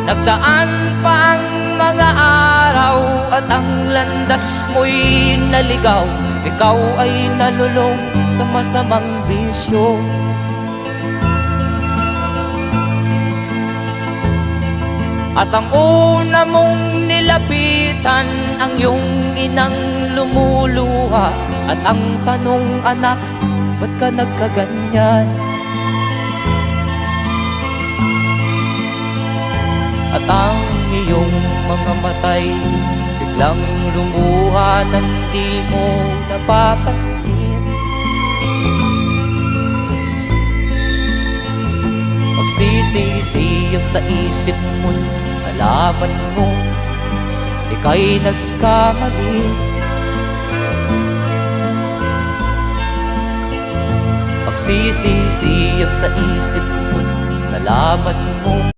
Nagdaan pa ang mga araw at ang landas mo'y naligaw. Ikaw ay nalulong sa masamang bisyo. At ang una mong nilapitan ang iyong inang lumuluha. At ang tanong, anak, ba't ka nagkaganyan? At ang iyong mga matay biglang lumuha nang di mo napapansin. Magsisisiyag sa isip mo, nalaman mo ika'y nagkamali. Magsisisiyag sa isip mo, nalaman mo